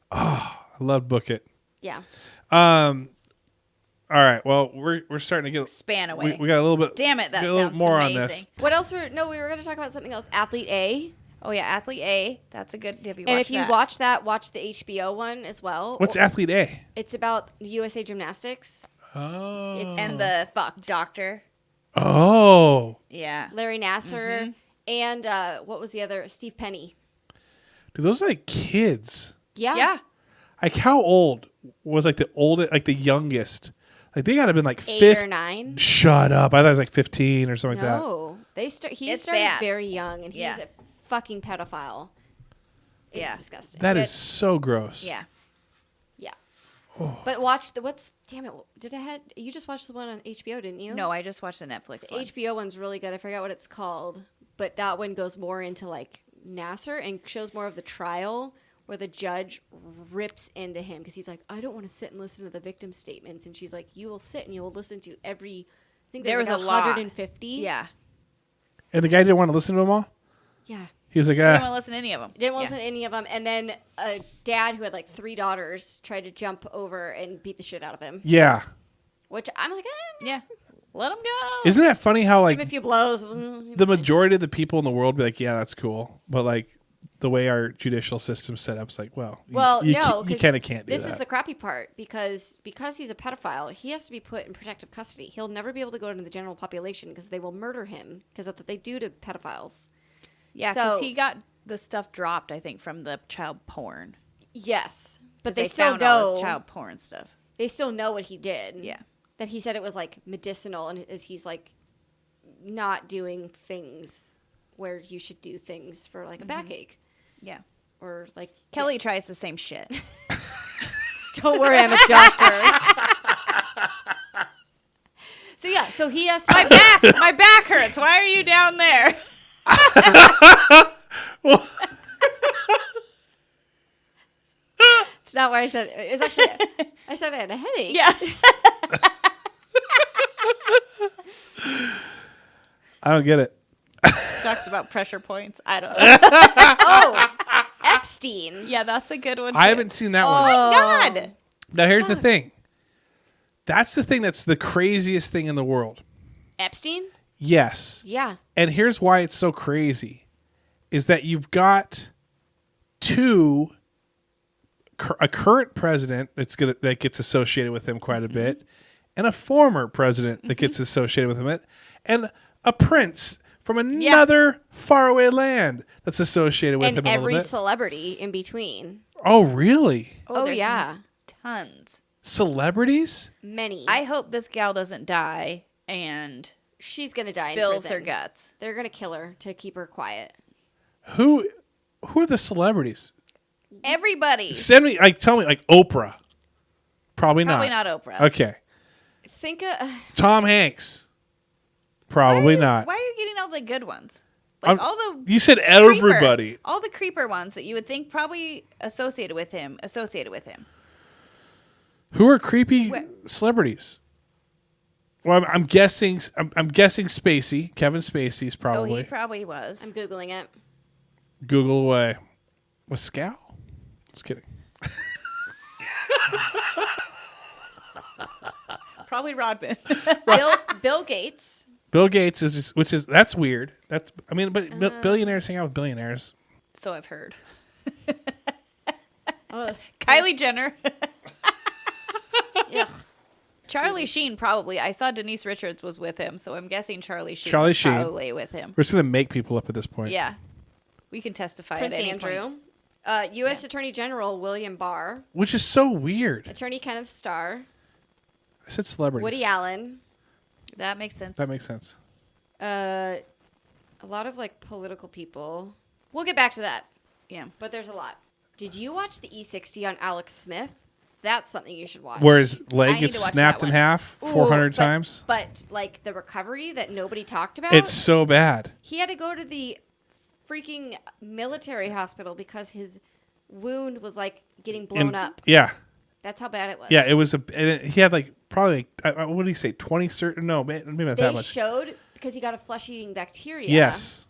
Oh, I love Book It. Yeah. All right. Well, we're starting to get Spanaway. we got a little bit. Damn it, that get a little sounds more amazing. on this. What else we were going to talk about something else. Athlete A. Oh yeah, Athlete A. That's a good. Have you watched And if you that? watch that, watch the HBO one as well. What's Athlete A? It's about USA Gymnastics. Oh. It's and the fucked. doctor. Oh. Yeah. Larry Nasser Mm-hmm. and what was the other? Steve Penny. Dude, those are like kids. Yeah. Yeah. Like how old was like the oldest, like the youngest? Like they gotta have been like 8 or 9. Shut up! I thought it was like 15 or something like that. No, he It's started bad. very young, and he's Yeah. a fucking pedophile. It's Yeah. disgusting. That Good. is so gross. Yeah. Yeah. Oh. But watch damn it, you just watched the one on HBO, didn't you? No, I just watched the Netflix The one. HBO one's really good. I forgot what it's called, but that one goes more into like Nasser and shows more of the trial where the judge rips into him because he's like, I don't want to sit and listen to the victim statements, and she's like, you will sit and you will listen to every. I think There there's was like a lot. 150. Yeah. And the guy didn't want to listen to them all. Yeah. He was like, I didn't ah. want to listen to any of them. Didn't listen to any of them, and then a dad who had like 3 daughters tried to jump over and beat the shit out of him. Yeah. Which I'm like, Yeah. Let them go. Isn't that funny how give like him a few blows. the majority of the people in the world be like, yeah, that's cool, but like the way our judicial system's set up is like, well, Well, you no, kind of can't do this that. is the crappy part because he's a pedophile, he has to be put in protective custody. He'll never be able to go into the general population because they will murder him because that's what they do to pedophiles. Yeah, because he got the stuff dropped, I think, from the child porn. Yes, but 'Cause they still found all his know child porn stuff. they still know what he did. Yeah. That he said it was like medicinal, and as he's like not doing things where you should do things for like a backache Yeah. or like Kelly tries the same shit. Don't worry, I'm a doctor. So yeah, so he has to. My back hurts. Why are you down there? It's not what I said. It's actually I said I had a headache. Yeah. I don't get it. Talks about pressure points. I don't know. Oh, Epstein. Yeah, that's a good one. Too. I haven't seen that one. Oh my God. Now, here's the thing. That's the thing that's the craziest thing in the world. Epstein? Yes. Yeah. And here's why it's so crazy is that you've got a current president that gets associated with him quite a bit, and a former president that gets associated with him, and a prince from another faraway land that's associated with him And a every little bit. celebrity in between. Oh, really? Oh, there's yeah. Tons. Celebrities? Many. I hope this gal doesn't die and She's going to die in spills prison. her guts. They're going to kill her to keep her quiet. Who are the celebrities? Everybody. Tell me, like Oprah. Probably not. Probably not Oprah. Okay. Think of... Tom Hanks. Probably not. Why are you getting all the good ones? Like all the You said everybody. creeper, all the creeper ones that you would think probably associated with him. Who are creepy celebrities? Well, I'm guessing. I'm guessing Spacey. Kevin Spacey's Oh, probably. he probably was. I'm Googling it. Google away. Was Scow? Just kidding. Probably Rodman. Bill Gates. Bill Gates is that's weird. But billionaires hang out with billionaires. So I've heard. Oh, Kylie Jenner. yeah. Charlie Sheen probably. I saw Denise Richards was with him, so I'm guessing Charlie Sheen Charlie was Sheen. probably with him. We're just gonna make people up at this point. Yeah. We can testify Prince at any Andrew. point. U.S. Attorney General William Barr. Which is so weird. Attorney Kenneth Starr. I said celebrities. Woody Allen. That makes sense. That makes sense. A lot of like political people. We'll get back to that, Yeah. but there's a lot. Did you watch the E60 on Alex Smith? That's something you should watch. Where his I leg need gets to watch snapped that in one. half Ooh, 400 but- times. But like the recovery that nobody talked about. It's so bad. He had to go to the freaking military hospital because his wound was like getting blown up. Yeah. That's how bad it was. Yeah, it was he had like probably what did he say? 20 no, maybe not that They much. showed because he got a flesh-eating bacteria. Yes.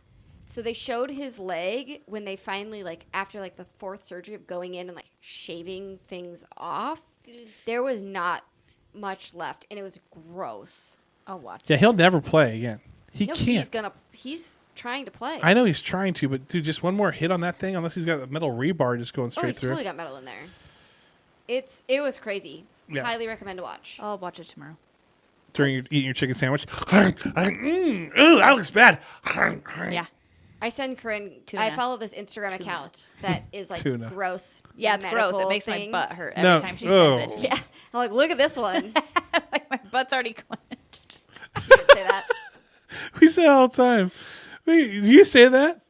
So they showed his leg when they finally like after like the fourth surgery of going in and like shaving things off. There was not much left, and it was gross. I'll watch. Yeah, he'll never play again. He No, can't. He's trying to play. I know he's trying to, but dude, just one more hit on that thing, unless he's got a metal rebar just going straight he's through. totally got metal in there. It was crazy. Yeah. Highly recommend to watch. I'll watch it tomorrow. During eating your chicken sandwich. Ooh, that looks bad. Yeah. I send Corinne. Tuna. I follow this Instagram account that is like Tuna. gross. Yeah, it's gross. It medical makes things. my butt hurt No. every time she sends it. Yeah, I'm like, look at this one. Like my butt's already clenched. She didn't say that. We say it all the time. Wait, do you say that?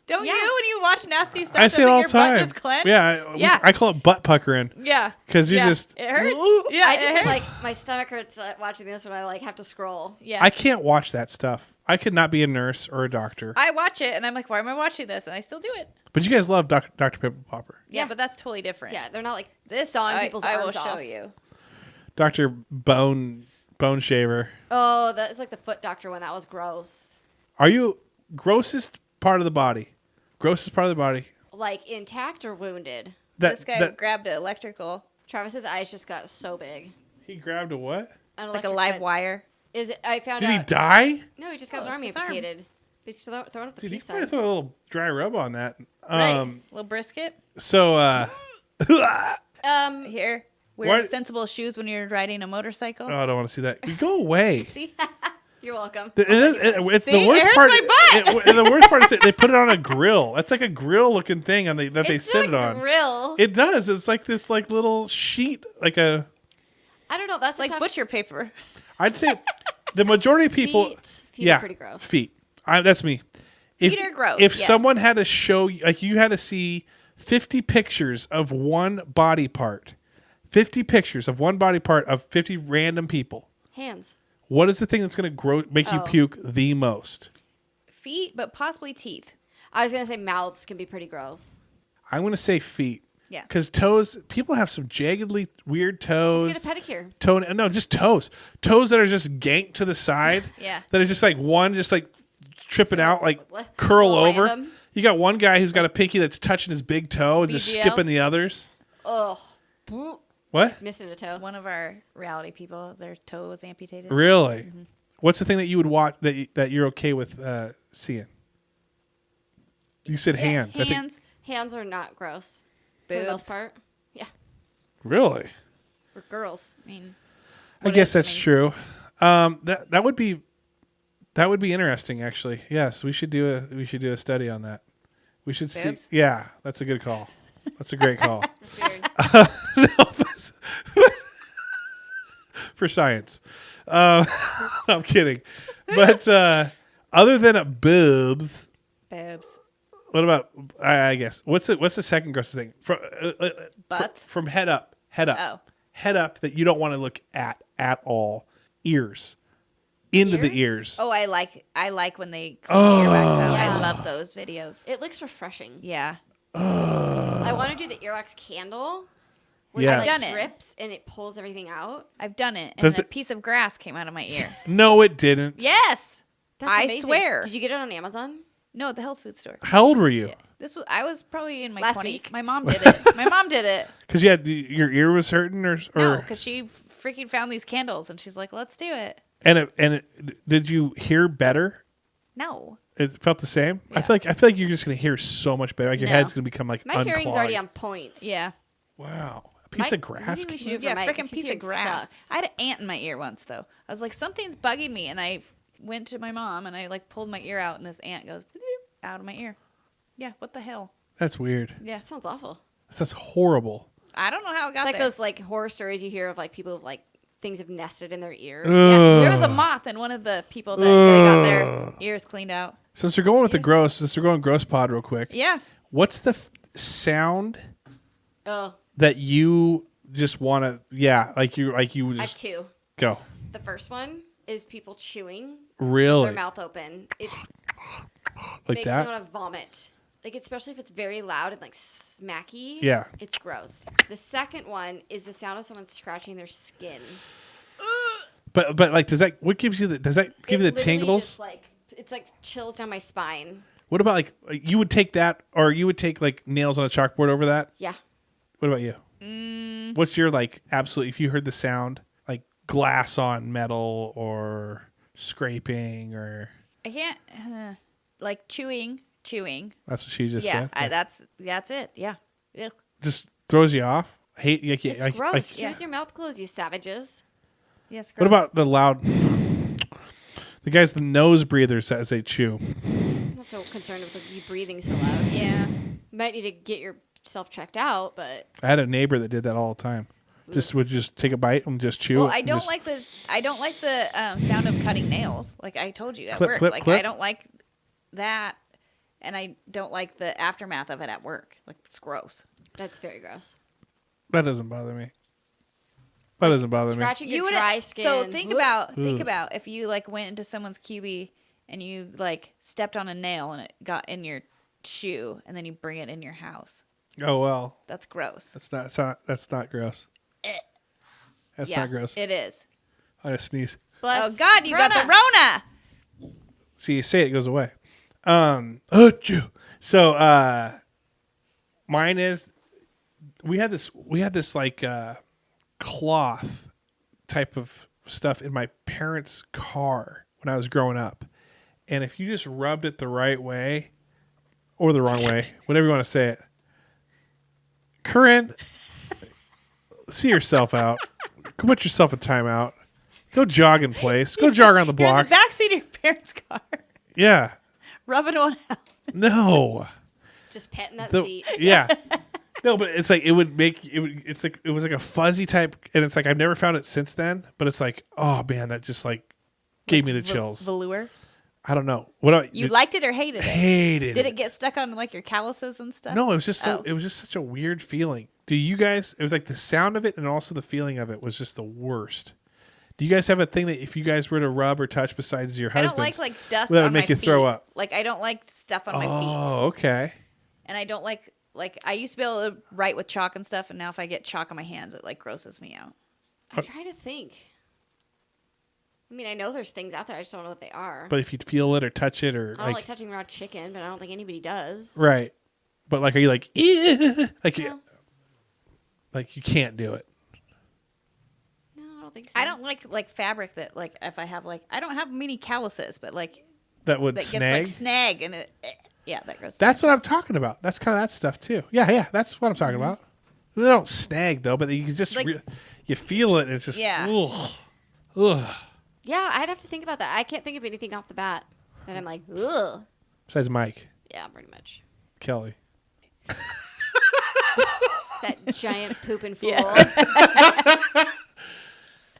Don't Yeah. you when you watch nasty stuff? I say it doesn't all your the butt time. just clench? Yeah, Yeah. I call it butt puckering. Yeah. 'Cause you Yeah. just- It hurts. Yeah. I it just hurts. like my stomach hurts watching this when I like have to scroll. Yeah. I can't watch that stuff. I could not be a nurse or a doctor. I watch it and I'm like, why am I watching this? And I still do it. But you guys love Dr. Pepper Popper. Yeah, Yeah. but that's totally different. Yeah, they're not like This sawing people's I arms will show off. you. Dr. Bone Shaver. Oh, that's like the foot doctor one. That was gross. Are you grossest part of the body? Grossest part of the body. Like intact or wounded? This guy grabbed an electrical, Travis's eyes just got so big. He grabbed a what? An like a electric live fence. wire. Is it? I found Did he out. die? No, he just got his Oh, arm his arm. amputated Just throwing up the Dude, you peace can probably sign. throw a little dry rub on that. Right. Little brisket. So, Here. Wear Why- sensible shoes when you're riding a motorcycle. oh, I don't want to see that. You go away. See? You're welcome. It's See? the worst It hurts part. my butt. The worst part is that they put it on a grill. That's like a grill looking thing that they It's sit it not a on. grill. It does. It's like this like little sheet, like a. I don't know. That's Like tough. butcher paper. I'd say the majority of people. Feet are pretty gross. Feet. That's me. Feet are gross, If yes. someone had to show, like you had to see 50 pictures of one body part, 50 pictures of one body part of 50 random people. Hands. What is the thing that's going to make you puke the most? Feet, but possibly teeth. I was gonna say mouths can be pretty gross. I'm going to say feet. Yeah. Because toes, people have some jaggedly weird toes. Just get a pedicure. No, just toes. Toes that are just ganked to the side. Yeah. That is just like one, just like tripping out, like What? curl Little over. random. You got one guy who's got a pinky that's touching his big toe and just BBL. skipping the others. Ugh. What? Just missing a toe. One of our reality people, their toe was amputated. Really? Mm-hmm. What's the thing that you would watch that you're okay with seeing? You said hands. I think. Hands. Hands are not gross. For the Boobs. most part. Yeah. Really? For girls. I mean, I what guess is- that's true. That would be interesting, actually. Yes, we should do a study on that. We should see. Boobs? Yeah, that's a good call. That's a great call. Weird. For science. I'm kidding. But other than boobs, boobs. what about? I guess what's the second grossest thing Butts? from head up? Oh. Head up that you don't want to look at all. Ears into the ears. Oh, I like when they clean the earwax out. Yeah. I love those videos. It looks refreshing. Yeah. I want to do the earwax candle. Where Yes. it I've like done it. strips and it pulls everything out. I've done it, and Does a it- piece of grass came out of my ear. No, it didn't. Yes. That's I amazing. swear. Did you get it on Amazon? No, at the health food store. How old were you? I was probably in my Last 20s. week. My mom did it. My mom did it. Because your ear was hurting, or No, because she freaking found these candles, and she's like, "Let's do it." did you hear better? No. It felt the same. Yeah. I feel like you're just gonna hear so much better. Like your No. head's gonna become like My hearing's unclogged. already on point. Yeah. Wow, a piece of grass. Maybe we should do it for Yeah, Mike, 'cause freaking his piece of hearing grass. sucks. I had an ant in my ear once, though. I was like, something's bugging me, and I went to my mom, and I like pulled my ear out, and this ant goes out of my ear. Yeah, what the hell? That's weird. Yeah, That sounds awful. That's horrible. I don't know how it got It's like there. those like horror stories you hear of like people with like things have nested in their ears. Yeah, there was a moth in one of the people that got their ears cleaned out. Since we're going with the gross, since we're going gross pod real quick. Yeah. What's the sound Oh, that you just want to? Yeah, like you I have just two. go. The first one is people chewing Really, their mouth open. It like makes that? me want to vomit. Like especially if it's very loud and like smacky. Yeah. It's gross. The second one is the sound of someone scratching their skin. But like, does that give you the Literally tingles? just, like it's like chills down my spine. What about like you would take that, or you would take like nails on a chalkboard over that? Yeah. What about you? What's your like absolutely? If you heard the sound like glass on metal or scraping or I can't, like chewing. that's what she just Yeah, said. that's it. Yeah. Ugh. Just throws you off. Hate like, It's like, gross. like- Chew with your mouth closed, you savages. Yes. what about the loud? The guys, the nose breathers as they chew. I'm not so concerned with you breathing so loud. Yeah. You might need to get yourself checked out, but I had a neighbor that did that all the time. Would just take a bite and just chew. Well, it I and don't just- like the sound of cutting nails. Like I told you at Clip, work. clip, Like clip. I don't like that, and I don't like the aftermath of it at work. Like it's gross. that's very gross. That doesn't bother me. That doesn't bother me. Scratching your would- dry skin. So think about Ugh. if you like went into someone's QB and you like stepped on a nail and it got in your shoe, and then you bring it in your house. Oh well, That's gross. that's not gross. That's Yeah, not gross. It is. I just sneeze. Oh God, you got the Rona. See, you say it goes away. Achoo. So mine is we had this like cloth type of stuff in my parents' car when I was growing up. and if you just rubbed it the right way or the wrong way, whatever you want to say it. Corinne, see yourself out. Go put yourself a timeout. Go jog in place. Go jog around the You're in block. the backseat of your parents' car, Yeah. rubbing one out. No. Just petting that The- seat. yeah. No, but it's like it would make it. It's like it was like a fuzzy type, and it's like I've never found it since then. But it's like, oh man, that just like gave me the chills. Velour. I don't know. What You liked it or hated it? hated? Did it get stuck on like your calluses and stuff? No, it was just so. Oh. It was just such a weird feeling. Do you guys? It was like the sound of it, and also the feeling of it was just the worst. Do you guys have a thing that if you guys were to rub or touch besides your I husband, don't like dust that would on make my you throw feet. up? Like I don't like stuff on my feet, Oh, okay. and I don't like I used to be able to write with chalk and stuff, and now if I get chalk on my hands, it like grosses me out. I'm trying to think. I mean, I know there's things out there. I just don't know what they are. But if you feel it or touch it or I don't like touching raw chicken, but I don't think anybody does. right. But like, are you like, like, No. like you can't do it? No, I don't think so. I don't like fabric that like if I have I don't have many calluses, but like That would that snag. gets snag and it yeah that grows. That's what I'm talking about. That's kind of that stuff too. Yeah, that's what I'm talking about. They don't snag though, but you can just you feel it. And it's just Yeah. ugh. Yeah, I'd have to think about that. I can't think of anything off the bat that I'm like, ugh. Besides Mike, Yeah, pretty much. Kelly. That giant pooping fool.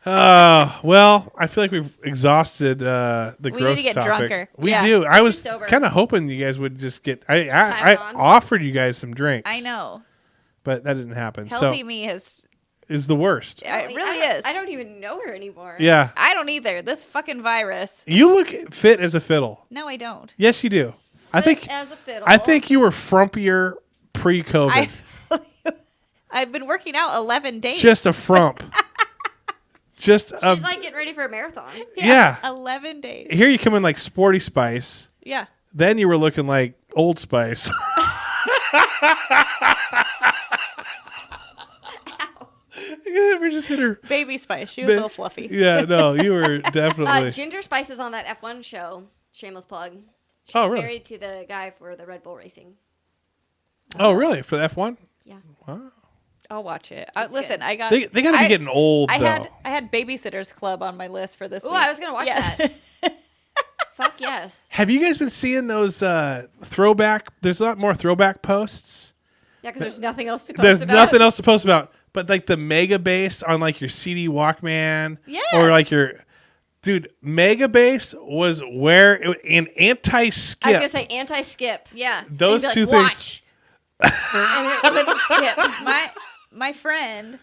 Well, I feel like we've exhausted the We need gross to get topic. drunker. We Yeah. do. I was sober. kind of hoping you guys would just get. I time on. offered you guys some drinks. I know. but that didn't happen. Healthy So me has. is the worst. It really I is. I don't even know her anymore. Yeah, I don't either. This fucking virus. you look fit as a fiddle. No, I don't. Yes, you do. I think. As a fiddle. I think you were frumpier pre-COVID. I've been working out 11 days. Just a frump. Just a She's like getting ready for a marathon. yeah. 11 days. Here you come in like Sporty Spice. Yeah. Then you were looking like Old Spice. We just hit her. Baby Spice. She was a little fluffy. Yeah, no, you were definitely. Ginger Spice is on that F1 show. Shameless plug. She's Oh, really? married to the guy for the Red Bull racing. Oh, really? For the F1? Yeah. Wow. I'll watch it. It's Listen, good. I got. They got to be getting old, I though. had Babysitters Club on my list for this Ooh, week. I was gonna watch that. Fuck yes. Have you guys been seeing those throwback? There's a lot more throwback posts. Yeah, because there's nothing else to post There's about. nothing else to post about. But like the Mega Bass on like your CD Walkman. Yes. Or like your. Dude, Mega Bass was where. An anti-skip. I was gonna say anti-skip. Yeah. Those And two be like, things. Watch. And it wouldn't skip. My friend,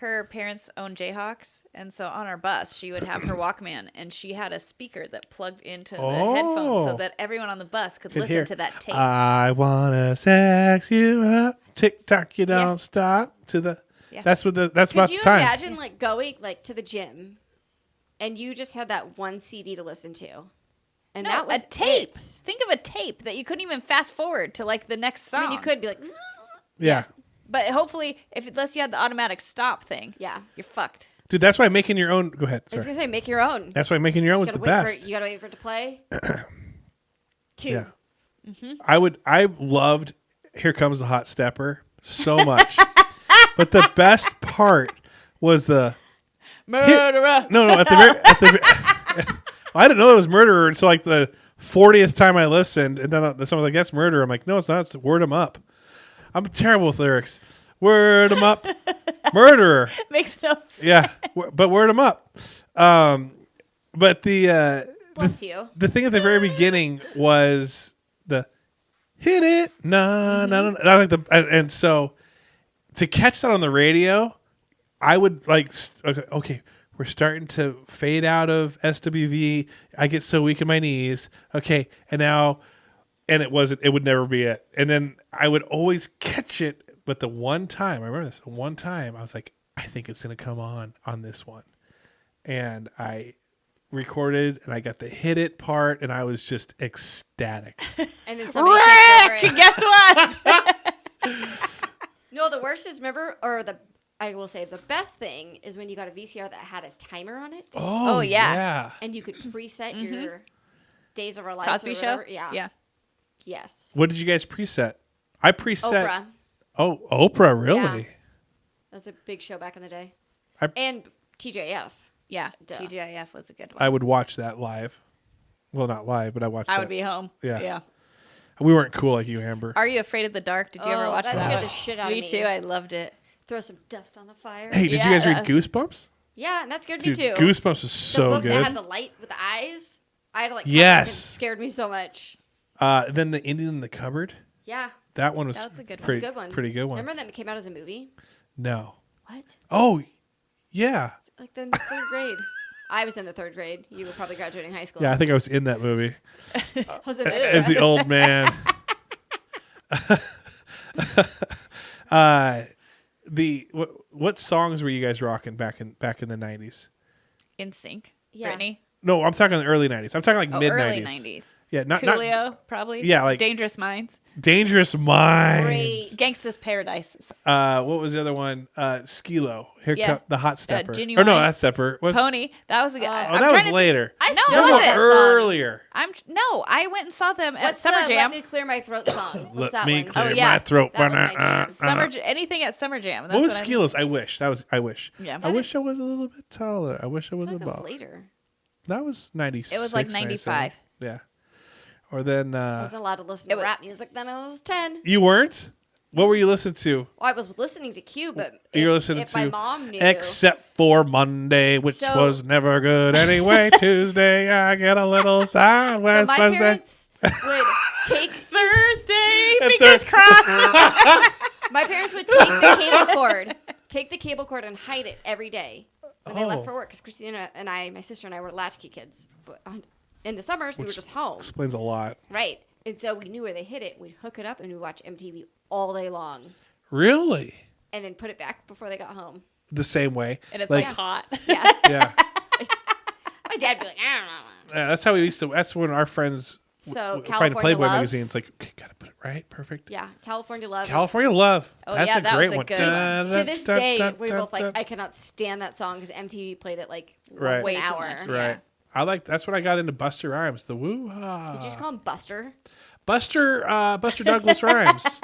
her parents own Jayhawks, and so on our bus she would have her Walkman, and she had a speaker that plugged into the headphones so that everyone on the bus could listen hear. to that tape. I wanna sex you up, tick tock, you don't Yeah. stop. To the Yeah. that's what that's Could about you the time. imagine like going like to the gym, and you just had that one CD to listen to, and No, that was a tape. it. Think of a tape that you couldn't even fast forward to like the next song. I mean, you could be like, zzz. Yeah. but hopefully, unless you had the automatic stop thing, Yeah. you're fucked. Dude, that's why making your own. Go ahead. I was Sorry. gonna say make your own. That's why making your own was Just the gotta wait best. For it, you gotta wait for it to play. 2. Yeah. Mm-hmm. I loved Here Comes the Hot Stepper so much. But the best part was the Murderer. no at the I didn't know it was Murderer until like the 40th time I listened, and then someone was like, "That's Murderer." I'm like, "No, it's not. It's Word 'em Up." I'm terrible with lyrics. Word 'em up, Murderer. Makes no sense. Yeah, but Word 'em up. But Bless you. the thing at the very beginning was the hit it na na na. I like and so to catch that on the radio, I would like okay, we're starting to fade out of SWV. I get so weak in my knees. Okay, and now, and it would never be it. And then I would always catch it, but the one time I remember this, the one time I was like, I think it's gonna come on this one, and I recorded and I got the hit it part, and I was just ecstatic. And then somebody takes Rick, over it. guess what? No, the worst is I will say the best thing is when you got a VCR that had a timer on it, Oh, yeah. and you could preset your Days of Our Lives. Cosby or Show. whatever. Yeah. Yeah. Yes. What did you guys preset? I preset. Oprah. Oh, Oprah, really? Yeah. That was a big show back in the day. I- And TJF. Yeah. Duh. TGIF was a good one. I would watch that live. Well, not live, but I watched that. I would be home. Yeah. Yeah. We weren't cool like you, Amber. Are You Afraid of the Dark? Did you ever watch that that? scared one? the shit out of Me me. too. I loved it. Throw some dust on the fire. Hey, did Yeah, you guys read that's- Goosebumps? Yeah, and that scared Dude, me too. Goosebumps was the so book good. that had the light with the eyes. I had to like. Yes. It scared me so much. Then the Indian in the Cupboard. Yeah, That one was That was a good one. pretty, that's a good one. pretty good one. Remember that came out as a movie? No. What? Oh, yeah. Like the third grade. I was in the third grade. You were probably graduating high school. Yeah, I think I was in that movie Was it? as the old man. What songs were you guys rocking back in the 90s? In Sync. Yeah. Brittany. No, I'm talking the early 90s. I'm talking like Oh, mid early 90s. 90s. Yeah, not Coolio, probably. Yeah, like- Dangerous Minds. Dangerous Minds. Great. Gangsta's Paradise. What was the other one? Skilo. Here Yeah. come the Hot Stepper. Genuine. Or no, that's Stepper. What's, Pony. That was a good. Oh, I'm that trying was to later. I No, still it love wasn't. that song. Earlier. No, I went and saw them at What's Summer the Jam. Let Me Clear My Throat song? What's Let that me one? clear Oh, yeah. my throat. That was my jam. Anything at Summer Jam. That's What was what I- Skilos? I wish. Yeah. I wish I was a little bit taller. I wish I was I a thought that was ball. later. That was 96. It was like 97. 95. Yeah. Or then I wasn't allowed to listen it to was- rap music then I was 10. you weren't? What were you listening to? Well, I was listening to Q, but You were if, listening if to my mom knew. Except for Monday, which So- was never good anyway. Tuesday, I get a little sad. so Where's my Wednesday? parents would take Thursday. And Fingers crossed. my parents would take the cable cord and hide it every day when they Oh. left for work because Christina and my sister and I were latchkey kids. But in the summers, we were just home. Explains a lot. Right. And so we knew where they hid it. We'd hook it up and we'd watch MTV all day long Really? and then put it back before they got home. The same way. And it's Like- like hot. Yeah. Yeah. My dad would be like, I don't know. Yeah, that's how we used to. That's when our friends So, find California Playboy Love. magazines. Like, okay, gotta put it right. Perfect. Yeah. California Love. is- California Love. Oh, That's yeah, a that great was a one. good one. Dun, To this dun, day, dun, we're dun, both like, dun. I cannot stand that song because MTV played it like Right. once Way an too hour. much. Right. Yeah. I like. That's when I got into Buster Rhymes. The woo ha. Did you just call him Buster? Buster Douglas Rhymes.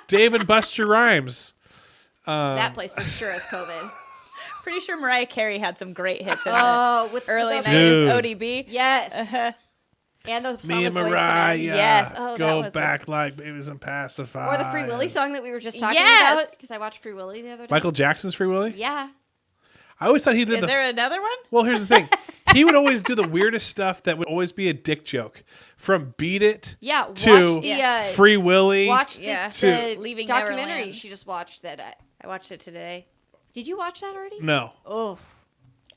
Dave and Buster Rhymes. That place for sure is COVID. Pretty sure Mariah Carey had some great hits in Oh, with the early the, 90s. Dude. ODB. Yes. And the song Me and with Boyz II Mariah. Men. Yes. Oh, that go was back like babies and pacify. Or the Free Willy song that we were just talking Yes. about because I watched Free Willy the other day. Michael Jackson's Free Willy. Yeah. I always thought he did Is the. there another one? Well, here's the thing. He would always do the weirdest stuff that would always be a dick joke. From Beat It Yeah. to Watch the Free Willy. watch Yeah. the Leaving documentary Neverland. she just watched that. I watched it today. Did you watch that already? No. Oh.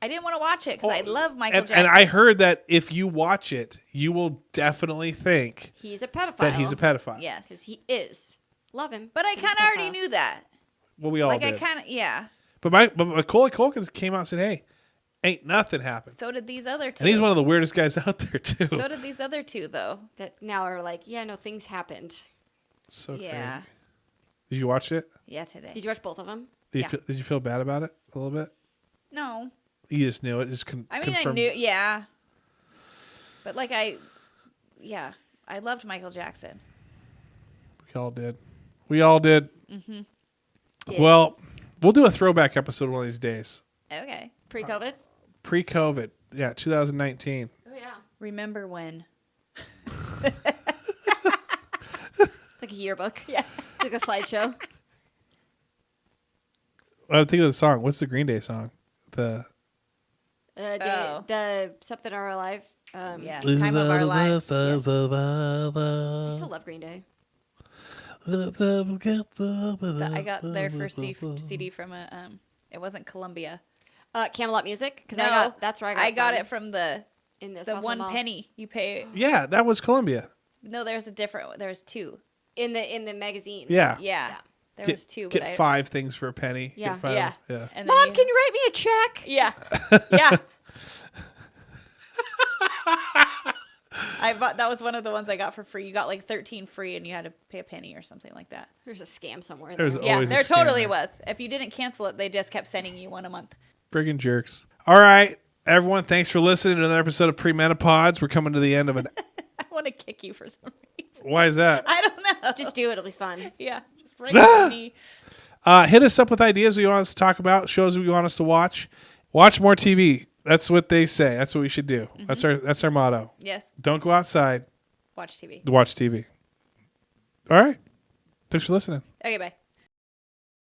I didn't want to watch it because I love Michael and, Jackson. and I heard that if you watch it, you will definitely think He's a pedophile. that he's a pedophile. Yes. Because he is. Love him. But I but he's kind a of already pedophile. knew that. Well, we all Like, did. I kind of, yeah. But Macaulay Culkin came out and said, "Hey, ain't nothing happened." So did these other two. And he's one of the weirdest guys out there too. So did these other two, though. That now are like, yeah, no, things happened. So Yeah. crazy. Did you watch it? Yeah, today. Did you watch both of them? Yeah. Did you feel bad about it a little bit? No. You just knew it. I mean, I knew, yeah. But, like, I loved Michael Jackson. We all did. We all did. Did. Well, we'll do a throwback episode one of these days. Okay. Pre-COVID? Pre-COVID. Yeah, 2019. Oh, yeah. Remember when? It's like a yearbook. Yeah. It's like a slideshow. I'm thinking of the song. What's the Green Day song? The Oh. The Something Are Alive. Yeah. Time of Our Lives. I still love Green Day. I got their first CD from it wasn't Columbia. Camelot Music? Because No. that's where I got from. it from the In the the Southland 1 Mall. penny you pay. Yeah, that was Columbia. No, there's two. In the magazine. Yeah. Yeah. Yeah. There Get, was two. get but 5 things for a penny. Yeah. Get 5. Yeah. Yeah. And then Mom, can you write me a check? Yeah. Yeah. That was one of the ones I got for free. You got like 13 free and you had to pay a penny or something like that. There's a scam somewhere There's there. a- Yeah, Always there scam totally there. was. If you didn't cancel it, they just kept sending you one a month. Friggin' jerks. All right. Everyone, thanks for listening to another episode of Premena Pods. We're coming to the end of it. I want to kick you for some reason. Why is that? I don't know. Just do it. It'll be fun. Yeah. Just right on me. Hit us up with ideas you want us to talk about, shows you want us to watch. Watch more TV. That's what they say. That's what we should do. That's our motto. Yes. Don't go outside. Watch TV. Watch TV. All right. Thanks for listening. Okay, bye.